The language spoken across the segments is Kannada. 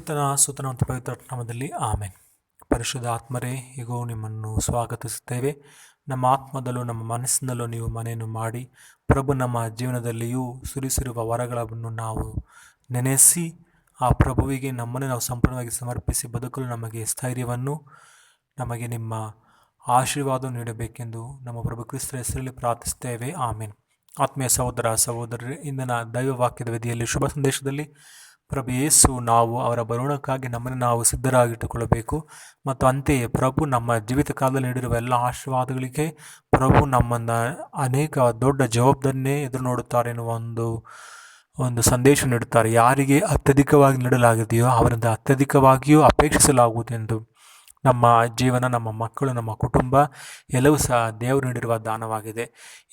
ಪಿತನ ಸುತನ ಮತ್ತು ಪವಿತ್ರ ನಾಮದಲ್ಲಿ ಆಮೆನ್. ಪರಿಶುದ್ಧ ಆತ್ಮರೇ, ಈಗೋ ನಿಮ್ಮನ್ನು ಸ್ವಾಗತಿಸುತ್ತೇವೆ. ನಮ್ಮ ಆತ್ಮದಲ್ಲೂ ನಮ್ಮ ಮನಸ್ಸಿನಲ್ಲೂ ನೀವು ಮನೆಯನ್ನು ಮಾಡಿ, ಪ್ರಭು ನಮ್ಮ ಜೀವನದಲ್ಲಿಯೂ ಸುರಿಸಿರುವ ವರಗಳನ್ನು ನಾವು ನೆನೆಸಿ, ಆ ಪ್ರಭುವಿಗೆ ನಮ್ಮನ್ನು ನಾವು ಸಂಪೂರ್ಣವಾಗಿ ಸಮರ್ಪಿಸಿ ಬದುಕಲು ನಮಗೆ ಸ್ಥೈರ್ಯವನ್ನು, ನಮಗೆ ನಿಮ್ಮ ಆಶೀರ್ವಾದ ನೀಡಬೇಕೆಂದು ನಮ್ಮ ಪ್ರಭು ಕ್ರಿಸ್ತರ ಹೆಸರಲ್ಲಿ ಪ್ರಾರ್ಥಿಸ್ತೇವೆ. ಆಮೆನ್. ಆತ್ಮೀಯ ಸಹೋದರ ಸಹೋದರರೇ, ಇಂದಿನ ದೈವವಾಕ್ಯದ ವಿಧಿಯಲ್ಲಿ ಶುಭ ಸಂದೇಶದಲ್ಲಿ ಪ್ರಭು ಯೇಸು ನಾವು ಅವರ ಬರೋಣಕ್ಕಾಗಿ ನಮ್ಮನ್ನು ನಾವು ಸಿದ್ಧರಾಗಿಟ್ಟುಕೊಳ್ಳಬೇಕು ಮತ್ತು ಅಂತೆಯೇ ಪ್ರಭು ನಮ್ಮ ಜೀವಿತ ಕಾಲದಲ್ಲಿ ನೀಡಿರುವ ಎಲ್ಲ ಆಶೀರ್ವಾದಗಳಿಗೆ ಪ್ರಭು ನಮ್ಮನ್ನು ಅನೇಕ ದೊಡ್ಡ ಜವಾಬ್ದಾರಿಯೇ ಎದುರು ನೋಡುತ್ತಾರೆ ಎನ್ನುವ ಒಂದು ಸಂದೇಶ ನೀಡುತ್ತಾರೆ. ಯಾರಿಗೆ ಅತ್ಯಧಿಕವಾಗಿ ನೀಡಲಾಗಿದೆಯೋ ಅವರಿಂದ ಅತ್ಯಧಿಕವಾಗಿಯೂ ಅಪೇಕ್ಷಿಸಲಾಗುವುದೆಂದು. ನಮ್ಮ ಜೀವನ, ನಮ್ಮ ಮಕ್ಕಳು, ನಮ್ಮ ಕುಟುಂಬ ಎಲ್ಲವೂ ಸಹ ದೇವರು ನೀಡಿರುವ ದಾನವಾಗಿದೆ.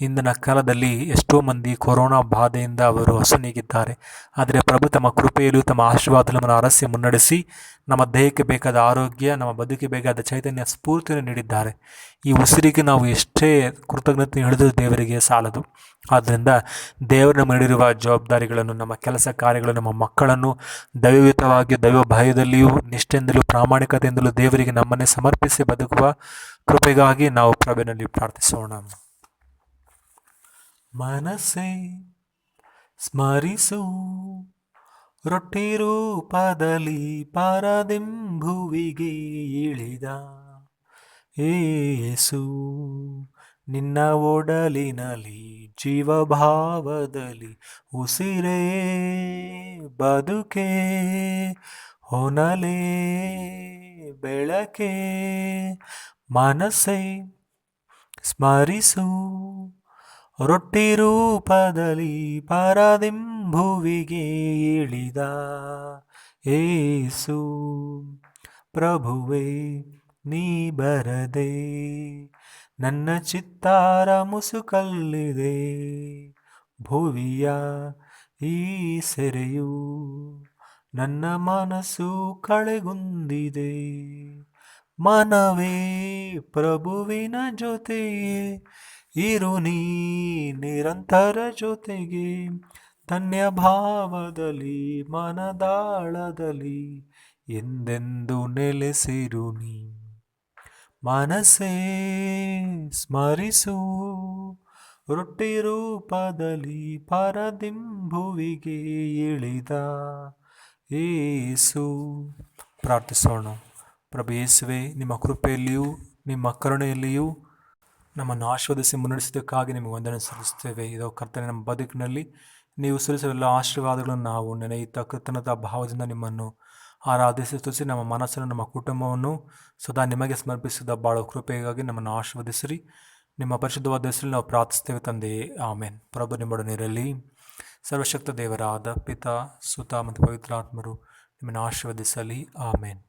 ಇಂದಿನ ಕಾಲದಲ್ಲಿ ಎಷ್ಟೋ ಮಂದಿ ಕೊರೋನಾ ಬಾಧೆಯಿಂದ ಅವರು ಹೊಸನೀಗಿದ್ದಾರೆ. ಆದರೆ ಪ್ರಭು ತಮ್ಮ ಕೃಪೆಯಲ್ಲೂ ತಮ್ಮ ಆಶೀರ್ವಾದ ನಮ್ಮನ್ನು ಅರಸಿ ಮುನ್ನಡೆಸಿ ನಮ್ಮ ದೇಹಕ್ಕೆ ಬೇಕಾದ ಆರೋಗ್ಯ, ನಮ್ಮ ಬದುಕಿಗೆ ಬೇಕಾದ ಚೈತನ್ಯ, ಸ್ಫೂರ್ತಿಯನ್ನು ನೀಡಿದ್ದಾರೆ. ಈ ಉಸಿರಿಗೆ ನಾವು ಎಷ್ಟೇ ಕೃತಜ್ಞತೆ ಹೇಳಿದರೂ ದೇವರಿಗೆ ಸಾಲದು. ಆದ್ದರಿಂದ ದೇವರು ನಮಗೆ ನೀಡಿರುವ ಜವಾಬ್ದಾರಿಗಳನ್ನು, ನಮ್ಮ ಕೆಲಸ ಕಾರ್ಯಗಳು, ನಮ್ಮ ಮಕ್ಕಳನ್ನು ದೈವಯುತವಾಗಿ ದೈವ ಭಯದಲ್ಲಿಯೂ ನಿಷ್ಠೆಯಿಂದಲೂ ಪ್ರಾಮಾಣಿಕತೆಯಿಂದಲೂ ದೇವರಿಗೆ ನಮ್ಮನ್ನೇ ಸಮರ್ಪಿಸಿ ಬದುಕುವ ಕೃಪೆಗಾಗಿ ನಾವು ಪ್ರಭುವಿನಲ್ಲಿ ಪ್ರಾರ್ಥಿಸೋಣ. ಮನಸ್ಸೇ ಸ್ಮರಿಸು, ರೊಟ್ಟಿ ರೂಪದಲ್ಲಿ ಪರದಿಂಭುವಿಗೆ ಇಳಿದ ಯೇಸು, ನಿನ್ನ ಒಡಲಿನಲ್ಲಿ ಜೀವಭಾವದಲ್ಲಿ ಉಸಿರೇ ಬದುಕೆ, ಹೊನಲೇ ಬೆಳಕೆ. ಮನಸ್ಸೇ ಸ್ಮರಿಸು, ರೊಟ್ಟಿ ರೂಪದಲ್ಲಿ ಪರದಿಂಭುವಿಗೆ ಇಳಿದ ಯೇಸು, ಪ್ರಭುವೇ ನೀ ಬರದೆ ನನ್ನ ಚಿತ್ತಾರ ಮುಸುಕಲ್ಲಿದೆ. ಭುವಿಯ ಈ ಸೆರೆಯು ನನ್ನ ಮನಸ್ಸು ಕಳೆಗುಂದಿದೆ. ಮನವೇ ಪ್ರಭುವಿನ ಜೊತೆಯೇ ಇರು ನೀ ನಿರಂತರ ಜೊತೆಗೆ, ಧನ್ಯ ಭಾವದಲ್ಲಿ ಮನದಾಳದಲ್ಲಿ ಎಂದೆಂದು ನೆಲೆಸಿರು ನೀ. ಮನಸ್ಸೇ ಸ್ಮರಿಸು, ರೊಟ್ಟಿ ರೂಪದಲ್ಲಿ ಪರದಿಂಭುವಿಗೆ ಇಳಿದ ಯೇಸು. ಪ್ರಾರ್ಥಿಸೋಣ. ಪ್ರಭು ಯೇಸುವೇ, ನಿಮ್ಮ ಕೃಪೆಯಲ್ಲಿಯೂ ನಿಮ್ಮ ಕರುಣೆಯಲ್ಲಿಯೂ ನಮ್ಮನ್ನು ಆಶೀರ್ವದಿಸಿ ಮುನ್ನಡೆಸಿದ್ದಕ್ಕಾಗಿ ನಿಮಗೆ ವಂದನೆ ಸಲ್ಲಿಸುತ್ತೇವೆ. ಇದೋ ಕರ್ತನೆ, ನಮ್ಮ ಬದುಕಿನಲ್ಲಿ ನೀವು ಸುರಿಸುವ ಆಶೀರ್ವಾದಗಳನ್ನು ನಾವು ನೆನೆಯುತ್ತಾ ಕೃತಜ್ಞತಾ ಭಾವದಿಂದ ನಿಮ್ಮನ್ನು ಆರಾಧಿಸಿ ಸ್ತುತಿಸಿ ನಮ್ಮ ಮನಸ್ಸನ್ನು, ನಮ್ಮ ಕುಟುಂಬವನ್ನು ಸದಾ ನಿಮಗೆ ಸಮರ್ಪಿಸಿದ ಬಾಳೋ ಕೃಪೆಗಾಗಿ ನಮ್ಮನ್ನು ಆಶೀರ್ವದಿಸಿರಿ. ನಿಮ್ಮ ಪರಿಶುದ್ಧವಾದ ಹೆಸರಲ್ಲಿ ನಾವು ಪ್ರಾರ್ಥಿಸ್ತೇವೆ ತಂದೆಯೇ, ಆಮೇನ್. ಪ್ರಭು ನಿಮ್ಮೊಡನಿರಲಿ. ಸರ್ವಶಕ್ತ ದೇವರಾದ ಪಿತಾ, ಸುತ ಮತ್ತು ಪವಿತ್ರಾತ್ಮರು ನಿಮ್ಮನ್ನು ಆಶೀರ್ವದಿಸಲಿ. ಆಮೇನ್.